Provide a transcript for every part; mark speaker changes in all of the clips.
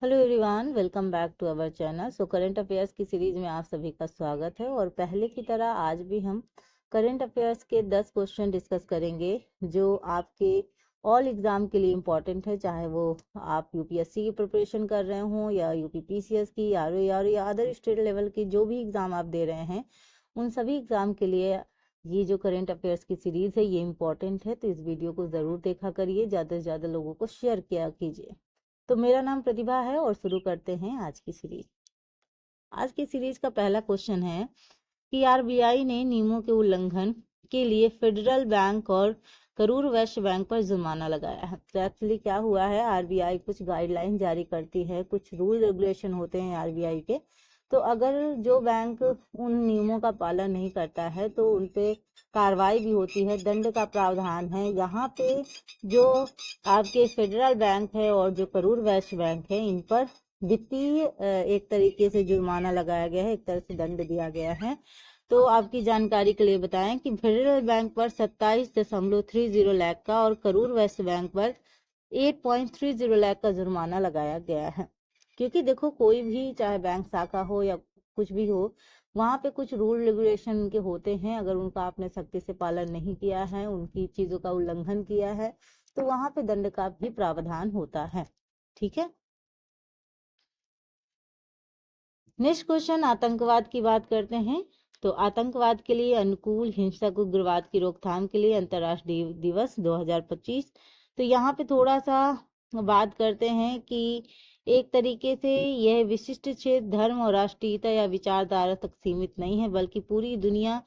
Speaker 1: Hello everyone, welcome back to our channel. Current affairs की series में आप सभी का स्वागत है। और पहले की तरह आज भी हम करंट अफेयर्स के 10 क्वेश्चन डिस्कस करेंगे जो आपके ऑल एग्जाम के लिए इम्पोर्टेंट है, चाहे वो आप यूपीएससी की प्रिपरेशन कर रहे हों या यूपीपीसीएस की, आरओ या अदर स्टेट लेवल की जो भी एग्ज़ाम आप दे रहे हैं, उन सभी एग्ज़ाम के लिए ये जो करंट अफेयर्स की सीरीज़ है ये इम्पॉर्टेंट है। तो इस वीडियो को ज़रूर देखा करिए, ज़्यादा से ज़्यादा लोगों को शेयर किया कीजिए। तो मेरा नाम प्रतिभा है और शुरू करते हैं आज की सीरीज। आज की सीरीज का पहला क्वेश्चन है कि आरबीआई ने नियमों के उल्लंघन के लिए फेडरल बैंक और करूर वैश्य बैंक पर जुर्माना लगाया है। तो एक्चुअली क्या हुआ है, आरबीआई कुछ गाइडलाइन जारी करती है, कुछ रूल रेगुलेशन होते हैं आरबीआई के। तो अगर जो बैंक उन नियमों का पालन नहीं करता है तो उन पे कार्रवाई भी होती है, दंड का प्रावधान है। यहाँ पे जो आपके फेडरल बैंक है और जो करूर वैश्य बैंक है, इन पर वित्तीय एक तरीके से जुर्माना लगाया गया है, एक तरह से दंड दिया गया है। तो आपकी जानकारी के लिए बताएं कि फेडरल बैंक पर 27.30 लाख का और करूर वैश्य बैंक पर 8.30 लाख का जुर्माना लगाया गया है। क्योंकि देखो, कोई भी चाहे बैंक शाखा हो या कुछ भी हो, वहाँ पे कुछ रूल रेगुलेशन के होते हैं। अगर उनका आपने सख्ती से पालन नहीं किया है, उनकी चीज़ों का उल्लंघन किया है, तो वहाँ पे दंड का भी प्रावधान होता है। ठीक है। नेक्स्ट क्वेश्चन, आतंकवाद की बात करते हैं। तो आतंकवाद के लिए अनुकूल हिंसक उग्रवाद की रोकथाम के लिए अंतर्राष्ट्रीय दिवस 2025। तो यहाँ पे थोड़ा सा बात करते हैं कि एक तरीके से यह विशिष्ट क्षेत्र धर्म और राष्ट्रीयता या विचारधारा तक सीमित नहीं है, बल्कि पूरी दुनिया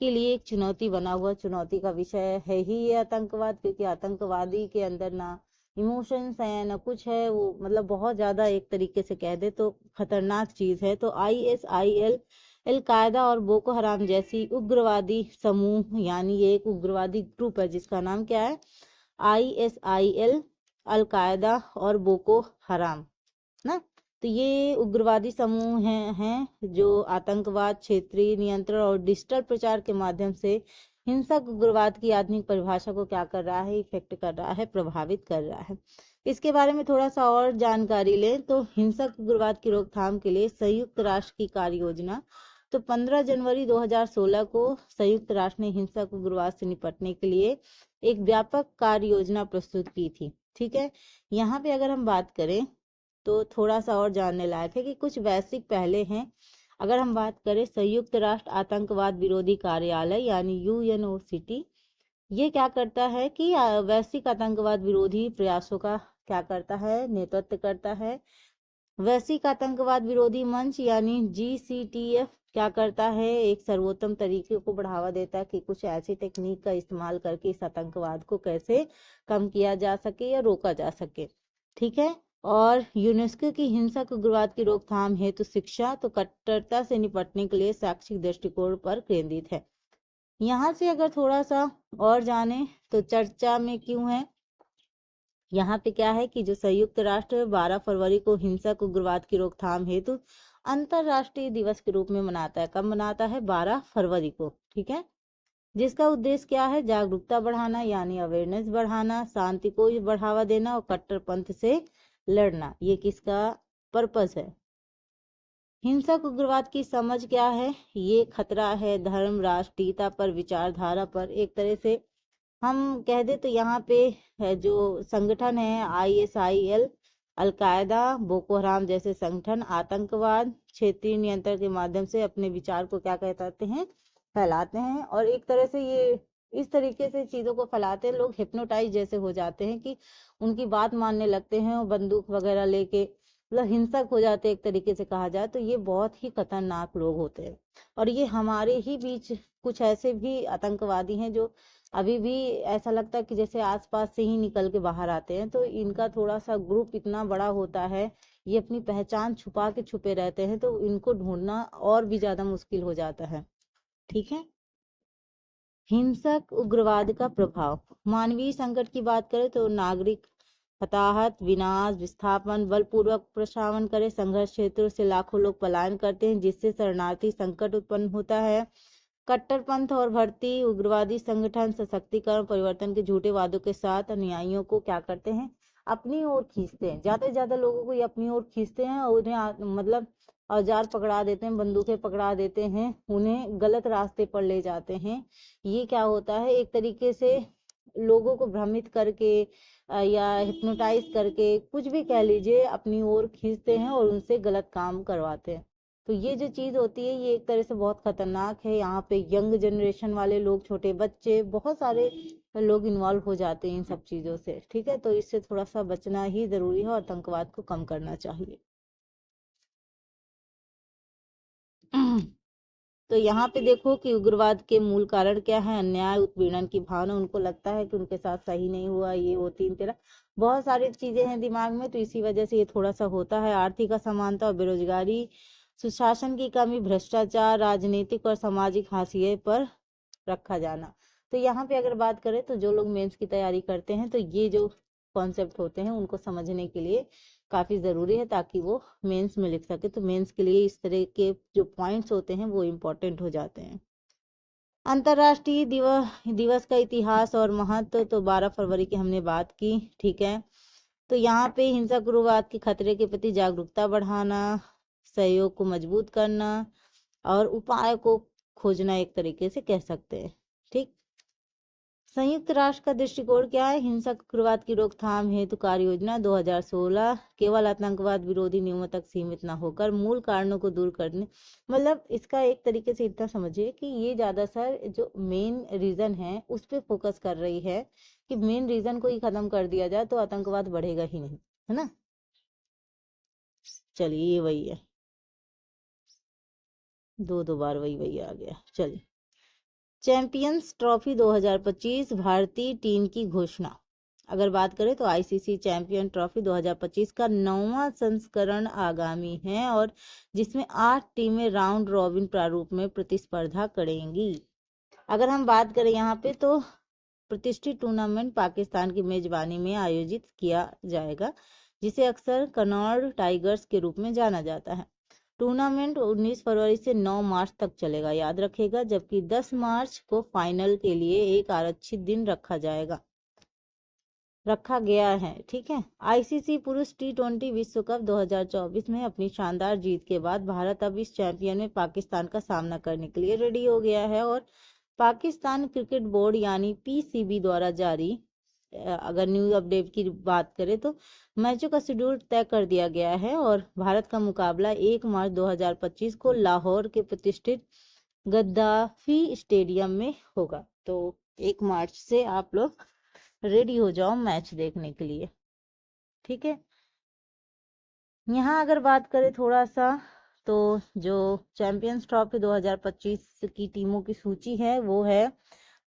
Speaker 1: के लिए एक चुनौती बना हुआ, चुनौती का विषय है ही ये आतंकवाद। क्योंकि आतंकवादी के अंदर ना इमोशंस है ना कुछ है, वो मतलब बहुत ज़्यादा एक तरीके से कह दे तो खतरनाक चीज़ है। तो ISIL, अलकायदा और बोको हराम जैसी उग्रवादी समूह, यानी ये एक उग्रवादी ग्रुप है जिसका नाम क्या है, ISIL, अलकायदा और बोको हराम ना। तो ये उग्रवादी समूह हैं जो आतंकवाद, क्षेत्रीय नियंत्रण और डिजिटल प्रचार के माध्यम से हिंसक उग्रवाद की आधुनिक परिभाषा को क्या कर रहा है, इफेक्ट कर रहा है, प्रभावित कर रहा है। इसके बारे में थोड़ा सा और जानकारी लें तो हिंसक उग्रवाद की रोकथाम के लिए संयुक्त राष्ट्र की कार्य योजना, तो 15 जनवरी 2016 को संयुक्त राष्ट्र ने हिंसक उग्रवाद से निपटने के लिए एक व्यापक कार्य योजना प्रस्तुत की थी। ठीक है। यहाँ पे अगर हम बात करें तो थोड़ा सा और जानने लायक है कि कुछ वैश्विक पहले हैं। अगर हम बात करें संयुक्त राष्ट्र आतंकवाद विरोधी कार्यालय यानी UNOCT, ये क्या करता है कि वैश्विक आतंकवाद विरोधी प्रयासों का क्या करता है, नेतृत्व करता है। वैश्विक आतंकवाद विरोधी मंच यानी GCTF क्या करता है, एक सर्वोत्तम तरीके को बढ़ावा देता है कि कुछ ऐसी टेक्निक का इस्तेमाल करके इस आतंकवाद को कैसे कम किया जा सके या रोका जा सके। ठीक है। और यूनेस्को की हिंसक उग्रवाद की रोकथाम हेतु शिक्षा, तो कट्टरता से निपटने के लिए शैक्षिक दृष्टिकोण पर केंद्रित है। यहाँ से अगर थोड़ा सा और जाने तो चर्चा में क्यों है, यहाँ पे क्या है कि जो संयुक्त राष्ट्र 12 फरवरी को हिंसक उग्रवाद की रोकथाम हेतु अंतरराष्ट्रीय दिवस के रूप में मनाता है। कब मनाता है? 12 फरवरी को। ठीक है। जिसका उद्देश्य क्या है? जागरूकता बढ़ाना यानी अवेयरनेस बढ़ाना, शांति को बढ़ावा देना और कट्टरपंथ से लड़ना। ये किसका पर्पस है? हिंसक उग्रवाद की समझ क्या है? ये खतरा है धर्म, राष्ट्रीयता पर, विचारधारा पर। एक तरह से हम कह दे तो यहाँ पे है जो संगठन है ISIL, अलकायदा, बोको हराम जैसे संगठन आतंकवाद, क्षेत्रीय नियंत्रण के माध्यम से अपने विचार को क्या कहते हैं, फैलाते हैं। और एक तरह से ये इस तरीके से चीज़ों को फैलाते हैं, लोग हिप्नोटाइज जैसे हो जाते हैं कि उनकी बात मानने लगते हैं और बंदूक वगैरह लेके मतलब हिंसक हो जाते हैं। एक तरीके से कहा जाए तो ये बहुत ही खतरनाक लोग होते हैं। और ये हमारे ही बीच कुछ ऐसे भी आतंकवादी हैं जो अभी भी ऐसा लगता है कि जैसे आसपास से ही निकल के बाहर आते हैं। तो इनका थोड़ा सा ग्रुप इतना बड़ा होता है, ये अपनी पहचान छुपा के छुपे रहते हैं, तो इनको ढूंढना और भी ज्यादा मुश्किल हो जाता है। ठीक है। हिंसक उग्रवाद का प्रभाव, मानवीय संकट की बात करें तो नागरिक हताहत, विनाश, विस्थापन, बलपूर्वक प्रशासन करे, संघर्ष क्षेत्रों से लाखों लोग पलायन करते हैं जिससे शरणार्थी संकट उत्पन्न होता है। कट्टरपंथ और भर्ती, उग्रवादी संगठन सशक्तिकरण परिवर्तन के झूठे वादों के साथ अनुयायियों को क्या करते हैं, अपनी ओर खींचते हैं, ज़्यादा से ज़्यादा लोगों को ये अपनी ओर खींचते हैं और उन्हें मतलब औजार पकड़ा देते हैं, बंदूकें पकड़ा देते हैं, उन्हें गलत रास्ते पर ले जाते हैं। ये क्या होता है, एक तरीके से लोगों को भ्रमित करके या हिप्नोटाइज करके, कुछ भी कह लीजिए, अपनी ओर खींचते हैं और उनसे गलत काम करवाते हैं। तो ये जो चीज़ होती है ये एक तरह से बहुत खतरनाक है। यहाँ पे यंग जनरेशन वाले लोग, छोटे बच्चे, बहुत सारे लोग इन्वॉल्व हो जाते हैं इन सब चीज़ों से। ठीक है, तो इससे थोड़ा सा बचना ही जरूरी है और आतंकवाद को कम करना चाहिए। तो यहाँ पे देखो कि उग्रवाद के मूल कारण क्या है। अन्याय, उत्पीड़न की भावना, उनको लगता है कि उनके साथ सही नहीं हुआ, ये वो तीन तेरह बहुत सारी चीजें हैं दिमाग में, तो इसी वजह से ये थोड़ा सा होता है। आर्थिक असमानता और बेरोजगारी, सुशासन की कमी, भ्रष्टाचार, राजनीतिक और सामाजिक हाशिए पर रखा जाना। तो यहाँ पे अगर बात करें तो जो लोग मेंस की तैयारी करते हैं तो ये जो कॉन्सेप्ट होते हैं उनको समझने के लिए काफ़ी ज़रूरी है, ताकि वो मेंस में लिख सके। तो मेंस के लिए इस तरह के जो पॉइंट्स होते हैं वो इम्पोर्टेंट हो जाते हैं। अंतर्राष्ट्रीय दिवस का इतिहास और महत्व, तो 12 फरवरी की हमने बात की। ठीक है, तो यहाँ पे हिंसक उग्रवाद के खतरे के प्रति जागरूकता बढ़ाना, सहयोग को मजबूत करना और उपाय को खोजना, एक तरीके से कह सकते हैं। ठीक, संयुक्त राष्ट्र का दृष्टिकोण क्या है। हिंसक उग्रवाद की रोकथाम हेतु कार्य योजना 2016 केवल आतंकवाद विरोधी नियमों तक सीमित न होकर मूल कारणों को दूर करने, मतलब इसका एक तरीके से इतना समझिए कि ये ज़्यादातर जो मेन रीज़न है उस पर फोकस कर रही है कि मेन रीज़न को ही ख़त्म कर दिया जाए तो आतंकवाद बढ़ेगा ही नहीं, है ना। चलिए, ये वही है, दो बार वही वही आ गया। चलिए, चैंपियंस ट्रॉफी 2025 भारतीय टीम की घोषणा। अगर बात करें तो आईसीसी चैंपियन ट्रॉफी 2025 का 9वां संस्करण आगामी है और जिसमें 8 टीमें राउंड रॉबिन प्रारूप में प्रतिस्पर्धा करेंगी। अगर हम बात करें यहाँ पे तो प्रतिष्ठित टूर्नामेंट पाकिस्तान की मेजबानी में आयोजित किया जाएगा, जिसे अक्सर कनॉर्ड टाइगर्स के रूप में जाना जाता है। टूर्नामेंट 19 फरवरी से 9 मार्च तक चलेगा, याद रखेगा, जबकि 10 मार्च को फाइनल के लिए एक आरक्षित दिन रखा गया है। ठीक है, आईसीसी पुरुष T20 विश्व कप 2024 में अपनी शानदार जीत के बाद भारत अब इस चैंपियन में पाकिस्तान का सामना करने के लिए रेडी हो गया है और पाकिस्तान क्रिकेट बोर्ड यानी पीसीबी द्वारा जारी अगर न्यूज अपडेट की बात करें तो मैचों का शेड्यूल तय कर दिया गया है और भारत का मुकाबला 1 मार्च 2025 को लाहौर के प्रतिष्ठित गद्दाफी स्टेडियम में होगा। तो 1 मार्च से आप लोग रेडी हो जाओ मैच देखने के लिए। ठीक है, यहाँ अगर बात करें थोड़ा सा तो जो चैंपियंस ट्रॉफी 2025 की टीमों की सूची है वो है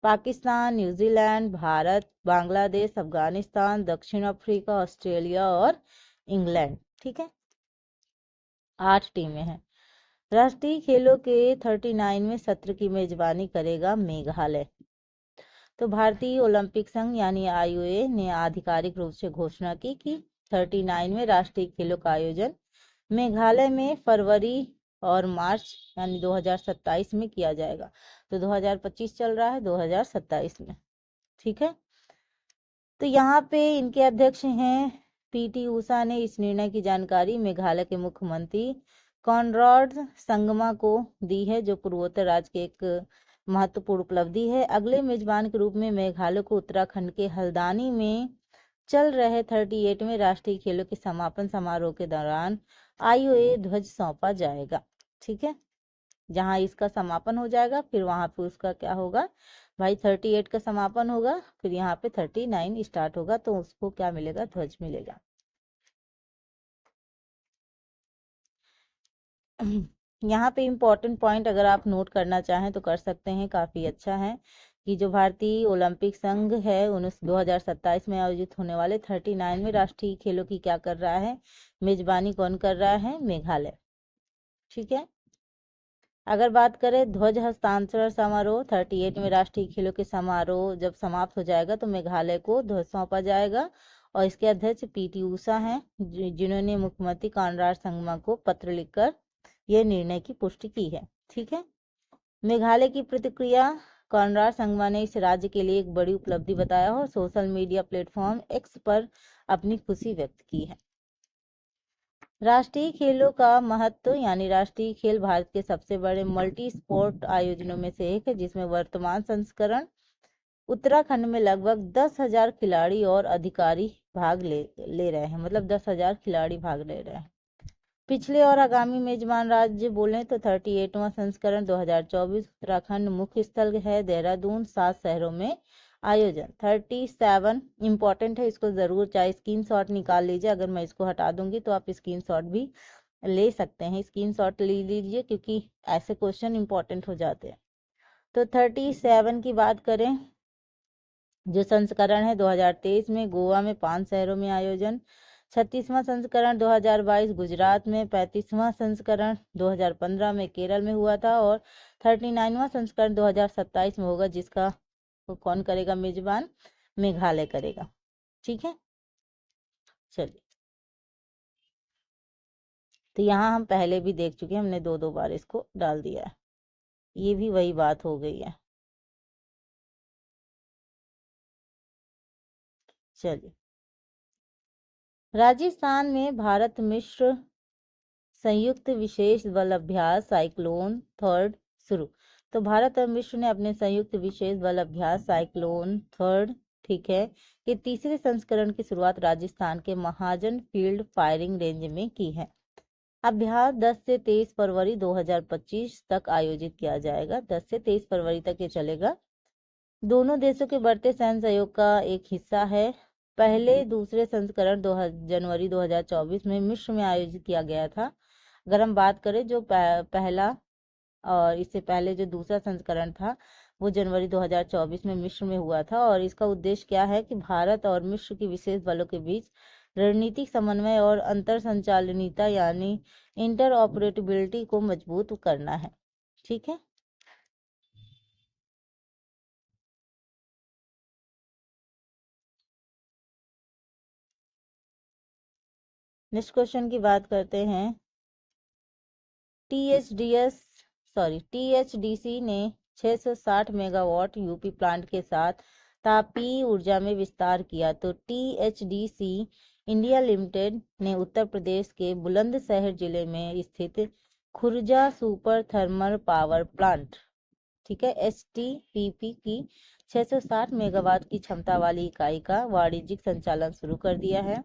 Speaker 1: पाकिस्तान, न्यूजीलैंड, भारत, बांग्लादेश, अफगानिस्तान, दक्षिण अफ्रीका, ऑस्ट्रेलिया और इंग्लैंड। ठीक है, 8 टीमें हैं। राष्ट्रीय खेलों के 39वें सत्र की मेजबानी करेगा मेघालय। तो भारतीय ओलंपिक संघ यानी आईओए ने आधिकारिक रूप से घोषणा की कि 39वें राष्ट्रीय खेलों का आयोजन मेघालय में फरवरी और मार्च यानी 2027 में किया जाएगा। तो 2025 चल रहा है, 2027 में। ठीक है, तो यहाँ पे इनके अध्यक्ष हैं पीटी ऊषा ने इस निर्णय की जानकारी मेघालय के मुख्यमंत्री कॉनराड संगमा को दी है, जो पूर्वोत्तर राज्य के एक महत्वपूर्ण उपलब्धि है। अगले मेजबान के रूप में मेघालय को उत्तराखंड के हल्द्वानी में चल रहे 38वें राष्ट्रीय खेलों के समापन समारोह के दौरान आईओए ध्वज सौंपा जाएगा। ठीक है, जहां इसका समापन हो जाएगा फिर वहां पे उसका क्या होगा भाई, 38 का समापन होगा, फिर यहाँ पे 39 स्टार्ट होगा, तो उसको क्या मिलेगा, ध्वज मिलेगा। यहाँ पे इम्पोर्टेंट पॉइंट अगर आप नोट करना चाहें तो कर सकते हैं, काफ़ी अच्छा है कि जो भारतीय ओलंपिक संघ है 2027 में आयोजित होने वाले 39वें राष्ट्रीय खेलों की क्या कर रहा है, मेजबानी कौन कर रहा है, मेघालय। ठीक है, अगर बात करें ध्वज हस्तांतरण समारोह, 38वें राष्ट्रीय खेलों के समारोह जब समाप्त हो जाएगा तो मेघालय को ध्वज सौंपा जाएगा और इसके अध्यक्ष पीटी ऊषा हैं, जिन्होंने मुख्यमंत्री कॉनराड संगमा को पत्र लिखकर यह निर्णय की पुष्टि की है। ठीक है, मेघालय की प्रतिक्रिया, कॉनराड संगमा ने इस राज्य के लिए एक बड़ी उपलब्धि बताया और सोशल मीडिया प्लेटफॉर्म एक्स पर अपनी खुशी व्यक्त की है। राष्ट्रीय खेलों का महत्व यानी राष्ट्रीय खेल भारत के सबसे बड़े मल्टी स्पोर्ट आयोजनों में से एक है, जिसमें वर्तमान संस्करण उत्तराखंड में लगभग 10,000 खिलाड़ी और अधिकारी भाग ले रहे हैं, मतलब 10,000 खिलाड़ी भाग ले रहे हैं। पिछले और आगामी मेजबान राज्य बोलें तो 38वां संस्करण 2024 उत्तराखंड मुख्य स्थल है देहरादून, 7 शहरों में आयोजन। 37 इंपॉर्टेंट है, इसको जरूर चाहे स्क्रीनशॉट निकाल लीजिए। अगर मैं इसको हटा दूंगी तो आप स्क्रीनशॉट भी ले सकते हैं, स्क्रीनशॉट ले लीजिए क्योंकि ऐसे क्वेश्चन इंपॉर्टेंट हो जाते हैं। तो 37 की बात करें, जो संस्करण है 2023 में गोवा में 5 शहरों में आयोजन। 36वां संस्करण 2022 गुजरात में, 35वां संस्करण 2015 में केरल में हुआ था और 39वां संस्करण 2027 में होगा, जिसका कौन करेगा मेजबान? मेघालय करेगा। ठीक है, चलिए। तो यहाँ हम पहले भी देख चुके हैं, हमने 2 बार इसको डाल दिया है, ये भी वही बात हो गई है। चलिए, राजस्थान में भारत मिश्र संयुक्त विशेष बल अभ्यास साइक्लोन थर्ड शुरू। तो भारत और मिश्र ने अपने संयुक्त विशेष बल अभ्यास साइक्लोन थर्ड, ठीक है, कि तीसरे संस्करण की शुरुआत राजस्थान के महाजन फील्ड फायरिंग रेंज में की है। अभ्यास 10 से 23 फरवरी 2025 तक आयोजित किया जाएगा। 10 से 23 फरवरी तक ये चलेगा। दोनों देशों के बढ़ते सैन्य सहयोग का एक हिस्सा है। पहले दूसरे संस्करण जनवरी 2024 में मिस्र में आयोजित किया गया था। अगर हम बात करें जो पहला और इससे पहले जो दूसरा संस्करण था वो जनवरी 2024 में मिस्र में हुआ था, और इसका उद्देश्य क्या है कि भारत और मिस्र की विशेष बलों के बीच रणनीतिक समन्वय और अंतर संचालनीयता यानी इंटर ऑपरेटिबिलिटी को मजबूत करना है। ठीक है, नेक्स्ट क्वेश्चन की बात करते हैं। टीएचडीसी ने 660 मेगावाट यूपी प्लांट के साथ तापीय ऊर्जा में विस्तार किया। तो टीएचडीसी इंडिया लिमिटेड ने उत्तर प्रदेश के बुलंदशहर जिले में स्थित Khurja super thermal power plant, ठीक है, एसटीपीपी की 660 मेगावाट की क्षमता वाली इकाई का वाणिज्यिक संचालन शुरू कर दिया है।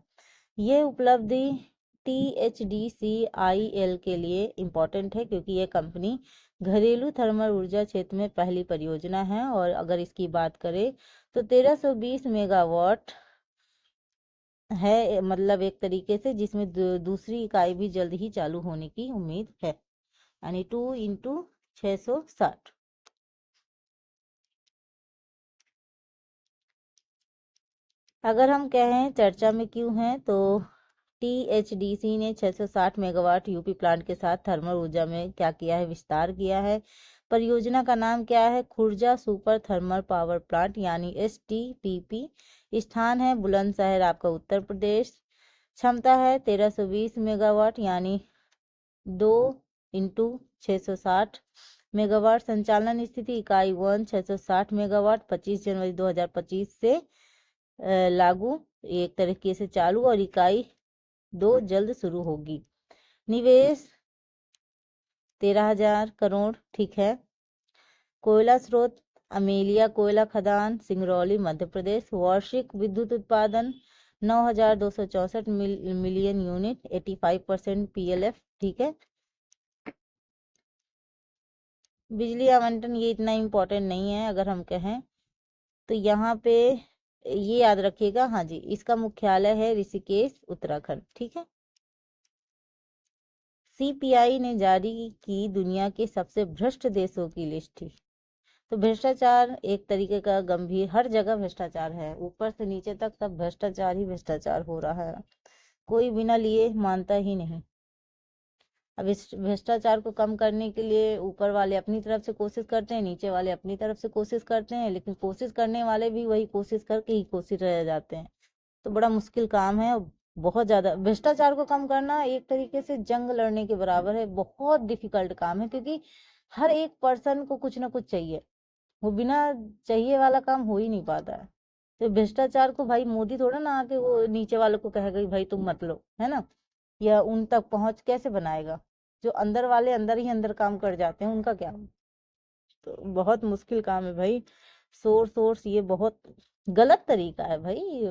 Speaker 1: ये उपलब्धि THDCIL के लिए इम्पोर्टेंट है क्योंकि ये कंपनी घरेलू थर्मल ऊर्जा क्षेत्र में पहली परियोजना है। और अगर इसकी बात करें तो 1320 मेगावाट है, मतलब एक तरीके से, जिसमें दूसरी इकाई भी जल्द ही चालू होने की उम्मीद है, यानी 2 × 660। अगर हम कहें चर्चा में क्यों है, तो THDC ने 660 मेगावाट यूपी प्लांट के साथ थर्मल ऊर्जा में क्या किया है? विस्तार किया है। परियोजना का नाम क्या है? Khurja super thermal power plant यानी STPP। स्थान है बुलंदशहर, आपका उत्तर प्रदेश। क्षमता है 1320 मेगावाट यानी 2 × 660 मेगावाट। संचालन स्थिति इकाई 1 660 मेगावाट 25 जनवरी 2025 से लागू, एक तरीके से चालू, और इकाई 2 जल्द शुरू होगी। निवेश 13,000 करोड़, ठीक है। कोयला स्रोत अमेलिया कोयला खदान सिंगरौली मध्य प्रदेश। वार्षिक विद्युत उत्पादन 9,264 मिलियन यूनिट, 85% PLF, ठीक है। बिजली आवंटन ये इतना इम्पोर्टेंट नहीं है। अगर हम कहें तो यहाँ पे ये याद रखिएगा, हाँ जी, इसका मुख्यालय है ऋषिकेश, उत्तराखंड, ठीक है। CPI ने जारी की दुनिया के सबसे भ्रष्ट देशों की लिस्ट थी। तो भ्रष्टाचार एक तरीके का गंभीर, हर जगह भ्रष्टाचार है, ऊपर से नीचे तक सब भ्रष्टाचार ही भ्रष्टाचार हो रहा है, कोई बिना लिए मानता ही नहीं। अब इस भ्रष्टाचार को कम करने के लिए ऊपर वाले अपनी तरफ से कोशिश करते हैं, नीचे वाले अपनी तरफ से कोशिश करते हैं, लेकिन कोशिश करने वाले भी वही कोशिश करके ही कोशिश रह जाते हैं। तो बड़ा मुश्किल काम है। बहुत ज़्यादा भ्रष्टाचार को कम करना एक तरीके से जंग लड़ने के बराबर है। बहुत डिफिकल्ट काम है क्योंकि हर एक पर्सन को कुछ ना कुछ चाहिए, वो बिना चाहिए वाला काम हो ही नहीं पाता है। तो भ्रष्टाचार को भाई मोदी थोड़ा ना आके वो नीचे वालों को कहेगा कि भाई तुम मत लो, है ना, या उन तक पहुंच कैसे बनाएगा। जो अंदर वाले अंदर ही अंदर काम कर जाते हैं उनका क्या। तो बहुत मुश्किल काम है भाई। सोर्स ये बहुत गलत तरीका है भाई।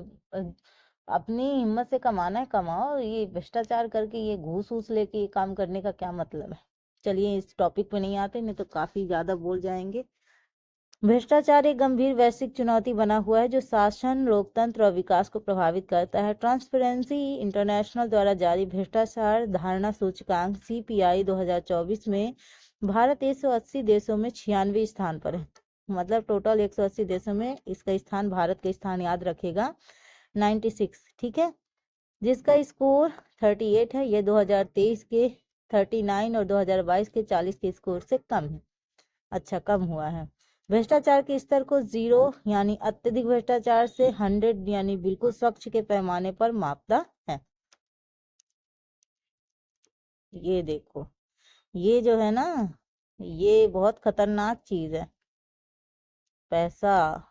Speaker 1: अपनी हिम्मत से कमाना है कमाओ, ये भ्रष्टाचार करके ये घूस वूस लेके ये काम करने का क्या मतलब है। चलिए इस टॉपिक पे नहीं आते, नहीं तो काफी ज्यादा बोल जाएंगे। भ्रष्टाचार एक गंभीर वैश्विक चुनौती बना हुआ है जो शासन, लोकतंत्र और विकास को प्रभावित करता है। ट्रांसपेरेंसी इंटरनेशनल द्वारा जारी भ्रष्टाचार धारणा सूचकांक CPI 2024 में भारत 180 देशों में 96 स्थान पर है। मतलब टोटल 180 देशों में इसका स्थान, भारत का स्थान याद रखेगा 96, ठीक है, जिसका स्कोर 38 है। ये 2023 के 39 और 2022 के 40 के स्कोर से कम है। अच्छा, कम हुआ है। भ्रष्टाचार के स्तर को 0 यानी अत्यधिक भ्रष्टाचार से 100 यानी बिल्कुल स्वच्छ के पैमाने पर मापता है। ये देखो, ये जो है ना, ये बहुत खतरनाक चीज है। पैसा,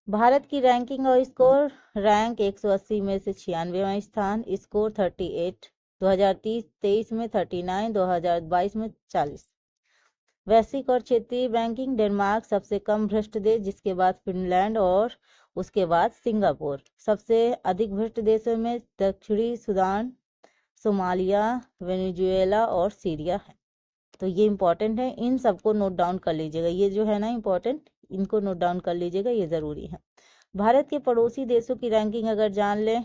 Speaker 1: भारत की रैंकिंग और स्कोर, रैंक 180 में से 96वां स्थान, स्कोर 38, 2023 में 39, 2022 में 40। वैश्विक और क्षेत्रीय रैंकिंग, डेनमार्क सबसे कम भ्रष्ट देश, जिसके बाद फिनलैंड और उसके बाद सिंगापुर। सबसे अधिक भ्रष्ट देशों में दक्षिणी सूडान, सोमालिया, वेनेजुएला और सीरिया है। तो ये इंपॉर्टेंट है, इन सबको नोट डाउन कर लीजिएगा। ये जो है ना इंपॉर्टेंट, इनको नोट डाउन कर लीजिएगा, ये ज़रूरी है। भारत के पड़ोसी देशों की रैंकिंग अगर जान लें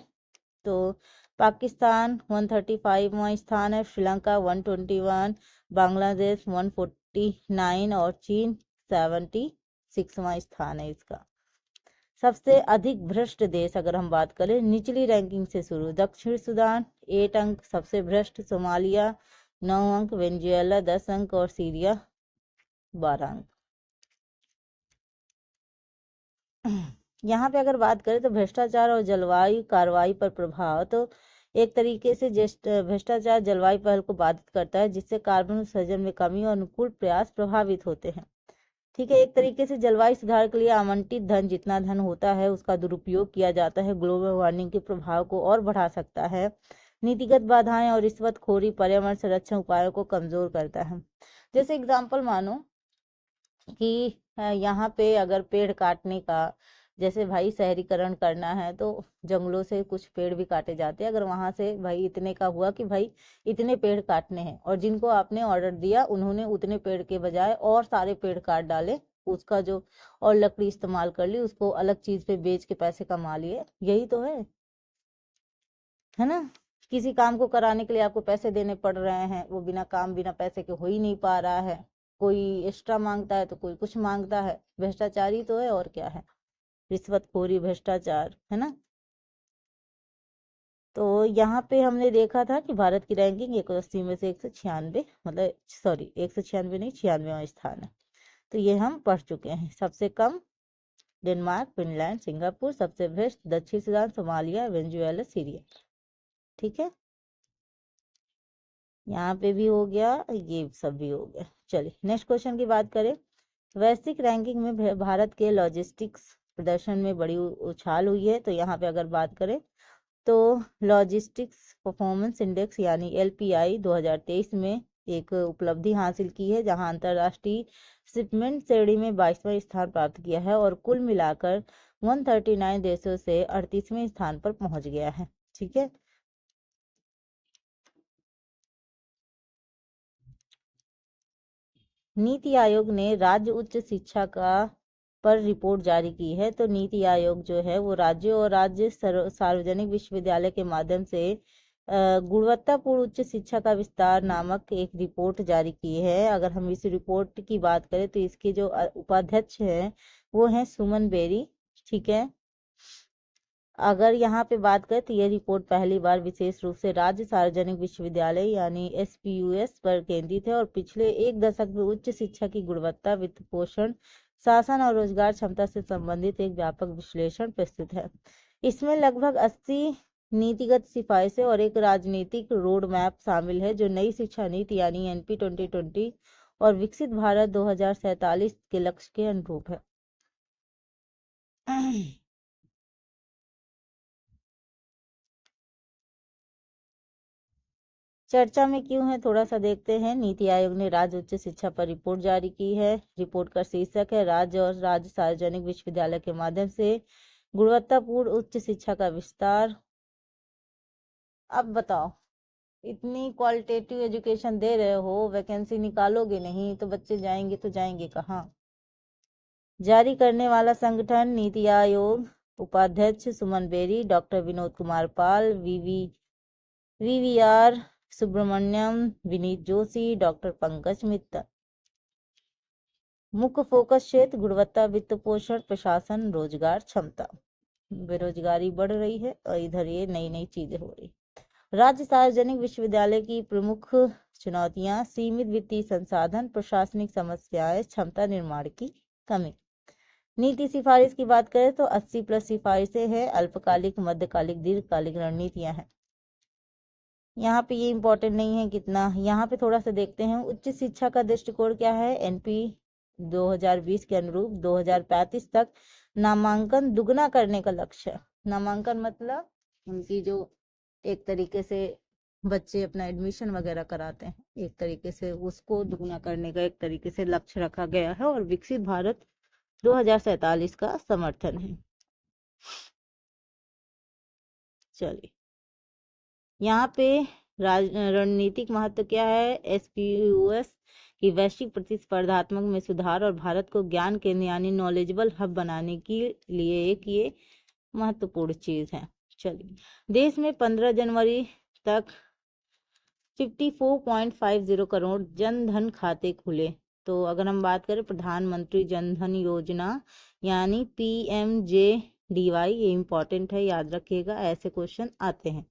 Speaker 1: तो पाकिस्तान 135वां स्थान है, श्रीलंका 121, बांग्लादेश 149 और चीन 76वां स्थान है इसका। सबसे अधिक भ्रष्ट देश अगर हम बात करें निचली रैंकिंग से शुरू, दक्षिण सूडान 8 अंक सबसे भ्रष्ट, सोमालिया 9 अंक, वेनेजुएला 10 अंक और सीरिया 12 अंक। यहाँ पे अगर बात करें तो भ्रष्टाचार और जलवायु कार्रवाई पर प्रभाव, तो एक तरीके से भ्रष्टाचार जलवायु पहल को बाधित करता है, जिससे कार्बन उत्सर्जन में कमी और अनुकूल प्रयास प्रभावित होते हैं। ठीक है, एक तरीके से जलवायु सुधार के लिए आवंटित धन, जितना धन होता है उसका दुरुपयोग किया जाता है, ग्लोबल वार्मिंग के प्रभाव को और बढ़ा सकता है। नीतिगत बाधाएं और रिश्वतखोरी पर्यावरण संरक्षण उपायों को कमजोर करता है। जैसे एग्जाम्पल मानो कि यहाँ पे अगर पेड़ काटने का, जैसे भाई शहरीकरण करना है तो जंगलों से कुछ पेड़ भी काटे जाते हैं। अगर वहां से भाई इतने का हुआ कि भाई इतने पेड़ काटने हैं और जिनको आपने ऑर्डर दिया उन्होंने उतने पेड़ के बजाय और सारे पेड़ काट डाले, उसका जो और लकड़ी इस्तेमाल कर ली, उसको अलग चीज पे बेच के पैसे कमा लिए, यही तो है ना। किसी काम को कराने के लिए आपको पैसे देने पड़ रहे हैं, वो बिना काम बिना पैसे के हो ही नहीं पा रहा है। कोई एक्स्ट्रा मांगता है तो कोई कुछ मांगता है, भ्रष्टाचारी तो है और क्या है, रिश्वतखोरी भ्रष्टाचार, है ना। तो यहाँ पे हमने देखा था कि भारत की रैंकिंग 180 में से 196, मतलब सॉरी 196 नहीं 96वां स्थान है। तो ये हम पढ़ चुके हैं। सबसे कम डेनमार्क, फिनलैंड, सिंगापुर। सबसे भ्रष्ट दक्षिण सूडान, सोमालिया, वेनेजुएला, सीरिया। ठीक है, यहाँ पे भी हो गया, ये सब भी हो गया। चलिए नेक्स्ट क्वेश्चन की बात करें। वैश्विक रैंकिंग में भारत के लॉजिस्टिक्स प्रदर्शन में बड़ी उछाल हुई है। तो यहाँ पे अगर बात करें तो लॉजिस्टिक्स परफॉर्मेंस इंडेक्स यानी LPI 2023 में एक उपलब्धि हासिल की है, जहां अंतरराष्ट्रीय शिपमेंट श्रेणी में 22वां स्थान प्राप्त किया है और कुल मिलाकर 139 देशों से 38वें स्थान पर पहुंच गया है। ठीक है, नीति आयोग ने राज्य उच्च शिक्षा का पर रिपोर्ट जारी की है। तो नीति आयोग जो है वो राज्यों और राज्य सार्वजनिक विश्वविद्यालय के माध्यम से गुणवत्तापूर्ण उच्च शिक्षा का विस्तार नामक एक रिपोर्ट जारी की है। अगर हम इस रिपोर्ट की बात करें तो इसके जो उपाध्यक्ष हैं वो हैं सुमन बेरी। ठीक है, अगर यहाँ पे बात करें तो ये रिपोर्ट पहली बार विशेष रूप से राज्य सार्वजनिक विश्वविद्यालय यानी SPUS पर केंद्रित है और पिछले एक दशक में उच्च शिक्षा की गुणवत्ता, वित्त पोषण, शासन और रोजगार क्षमता से संबंधित एक व्यापक विश्लेषण प्रस्तुत है। इसमें लगभग 80 नीतिगत सिफारिशें और एक राजनीतिक रोड मैप शामिल है, जो नई शिक्षा नीति यानी NP 2020 और विकसित भारत 2047 के लक्ष्य के अनुरूप है। चर्चा में क्यों है थोड़ा सा देखते हैं। नीति आयोग ने राज्य उच्च शिक्षा पर रिपोर्ट जारी की है। रिपोर्ट का शीर्षक है राज्य और राज्य सार्वजनिक विश्वविद्यालय के माध्यम से गुणवत्तापूर्ण उच्च शिक्षा का विस्तार। अब बताओ, इतनी क्वालिटेटिव एजुकेशन दे रहे हो, वैकेंसी निकालोगे नहीं तो बच्चे जाएंगे तो जाएंगे कहाँ। जारी करने वाला संगठन नीति आयोग, उपाध्यक्ष सुमन berry, doctor Vinod Kumar Pal, VVR Subramaniam, Vineet Joshi, doctor Pankaj Mittal. मुख्य फोकस क्षेत्र गुणवत्ता, वित्त पोषण, प्रशासन, रोजगार क्षमता। बेरोजगारी बढ़ रही है और इधर ये नई नई चीजें हो रही। राज्य सार्वजनिक विश्वविद्यालय की प्रमुख चुनौतियां: सीमित वित्तीय संसाधन, प्रशासनिक समस्याएं, क्षमता निर्माण की कमी। नीति सिफारिश की बात करें तो 80+ सिफारिशें हैं। अल्पकालिक, मध्यकालिक, दीर्घकालिक रणनीतियां हैं। यहाँ पे ये इम्पोर्टेंट नहीं है कितना। यहाँ पे थोड़ा सा देखते हैं उच्च शिक्षा का दृष्टिकोण क्या है। एनपी 2020 के अनुरूप 2035 तक नामांकन दुगना करने का लक्ष्य है। नामांकन मतलब उनकी जो एक तरीके से बच्चे अपना एडमिशन वगैरह कराते हैं, एक तरीके से उसको दुगना करने का एक तरीके से लक्ष्य रखा गया है। और विकसित भारत 2047 का समर्थन है। चलिए, यहाँ पे रणनीतिक महत्व क्या है। एसपीयूएस की वैश्विक प्रतिस्पर्धात्मक में सुधार और भारत को ज्ञान केंद्र यानी नॉलेजेबल हब बनाने के लिए एक ये महत्वपूर्ण चीज है। चलिए, देश में 15 जनवरी तक 54.50 करोड़ जन धन खाते खुले। तो अगर हम बात करें प्रधानमंत्री जन धन योजना यानी PMJDY, ये इंपॉर्टेंट है, याद रखिएगा, ऐसे क्वेश्चन आते हैं।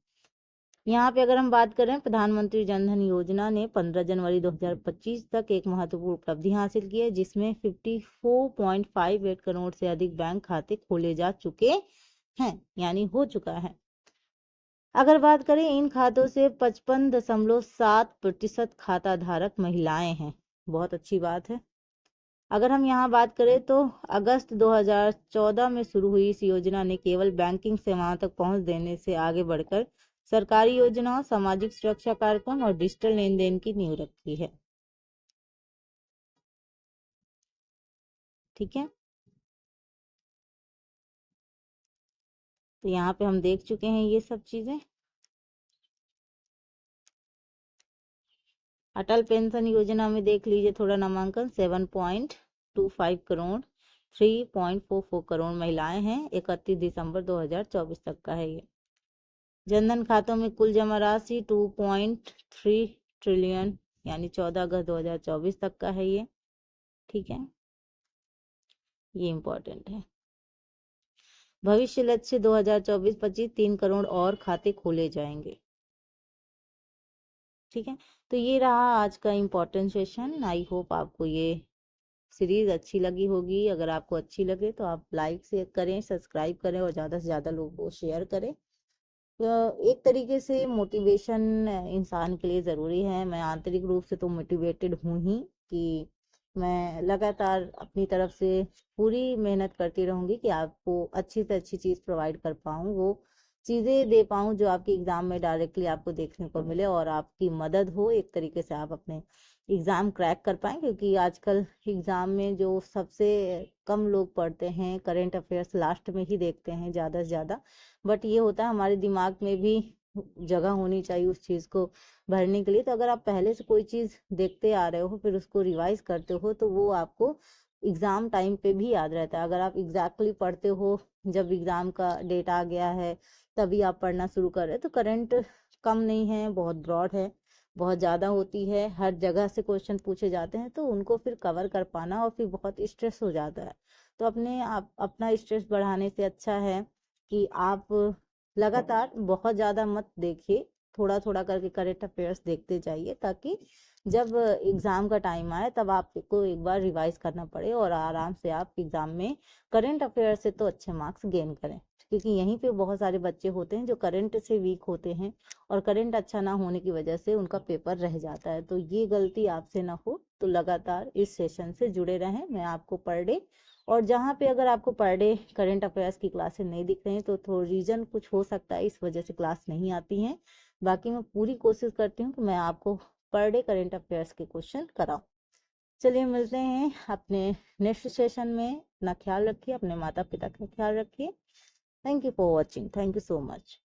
Speaker 1: यहाँ पे अगर हम बात करें प्रधानमंत्री जन धन योजना ने 15 जनवरी 2025 तक एक महत्वपूर्ण उपलब्धि हासिल की है, जिसमें 54.58 करोड़ से अधिक बैंक खाते खोले जा चुके हैं, यानी हो चुका है। अगर बात करें इन खातों से 55.7% खाता धारक महिलाएं हैं। बहुत अच्छी बात है। अगर हम यहाँ बात करें तो अगस्त 2014 में शुरू हुई इस योजना ने केवल बैंकिंग सेवाओं तक पहुंच देने से आगे बढ़कर सरकारी योजनाओं, सामाजिक सुरक्षा कार्यक्रम और डिजिटल लेन देन की नींव रखी है। ठीक है, तो यहाँ पे हम देख चुके हैं ये सब चीजें। अटल पेंशन योजना में देख लीजिए थोड़ा नामांकन 7.25 करोड़, 3.44 करोड़ महिलाएं हैं। 31 दिसंबर 2024 तक का है ये। जनधन खातों में कुल जमा राशि 2.3 ट्रिलियन यानी 14 अगस्त 2024 तक का है ये। ठीक है, ये इम्पोर्टेंट है। भविष्य लक्ष्य 2024-25 3 करोड़ और खाते खोले जाएंगे। ठीक है, तो ये रहा आज का इम्पोर्टेंट सेशन। आई होप आपको ये सीरीज अच्छी लगी होगी। अगर आपको अच्छी लगे तो आप लाइक से करें, सब्सक्राइब करें और ज़्यादा से ज़्यादा लोगों को शेयर करें। एक तरीके से मोटिवेशन इंसान के लिए ज़रूरी है। मैं आंतरिक रूप से तो मोटिवेटेड हूँ ही कि मैं लगातार अपनी तरफ से पूरी मेहनत करती रहूँगी कि आपको अच्छी से अच्छी चीज़ प्रोवाइड कर पाऊँ, वो चीज़ें दे पाऊँ जो आपकी एग्ज़ाम में डायरेक्टली आपको देखने को मिले और आपकी मदद हो, एक तरीके से आप अपने एग्ज़ाम क्रैक कर पाएँ। क्योंकि आजकल एग्ज़ाम में जो सबसे कम लोग पढ़ते हैं, करेंट अफेयर्स लास्ट में ही देखते हैं ज़्यादा से ज़्यादा। बट ये होता है हमारे दिमाग में भी जगह होनी चाहिए उस चीज़ को भरने के लिए। तो अगर आप पहले से कोई चीज़ देखते आ रहे हो फिर उसको रिवाइज करते हो तो वो आपको एग्ज़ाम टाइम पे भी याद रहता है। अगर आप एग्जैक्टली पढ़ते हो जब एग्ज़ाम का डेट आ गया है तभी आप पढ़ना शुरू कर रहे हो तो करंट कम नहीं है, बहुत ब्रॉड है, बहुत ज़्यादा होती है, हर जगह से क्वेश्चन पूछे जाते हैं तो उनको फिर कवर कर पाना और फिर बहुत स्ट्रेस हो जाता है। तो अपना स्ट्रेस बढ़ाने से अच्छा है कि आप लगातार बहुत ज़्यादा मत देखिए, थोड़ा थोड़ा करके करेंट अफेयर्स देखते जाइए ताकि जब एग्ज़ाम का टाइम आए तब आपको एक बार रिवाइज करना पड़े और आराम से आप एग्ज़ाम में करेंट अफेयर से तो अच्छे मार्क्स गेन करें। क्योंकि यहीं पे बहुत सारे बच्चे होते हैं जो करंट से वीक होते हैं और करंट अच्छा ना होने की वजह से उनका पेपर रह जाता है। तो ये गलती आपसे ना हो तो लगातार इस सेशन से जुड़े रहें। मैं आपको पर डे और जहाँ पे अगर आपको पर डे करंट अफेयर्स की क्लासेस नहीं दिख रही हैं तो थोड़ा रीज़न कुछ हो सकता है, इस वजह से क्लास नहीं आती हैं। बाकी मैं पूरी कोशिश करती हूँ कि मैं आपको पर डे करंट अफेयर्स के क्वेश्चन कराऊँ। चलिए मिलते हैं अपने नेक्स्ट सेशन में। अपना ख्याल रखिए, अपने माता पिता का ख्याल रखिए। Thank you for watching. Thank you so much.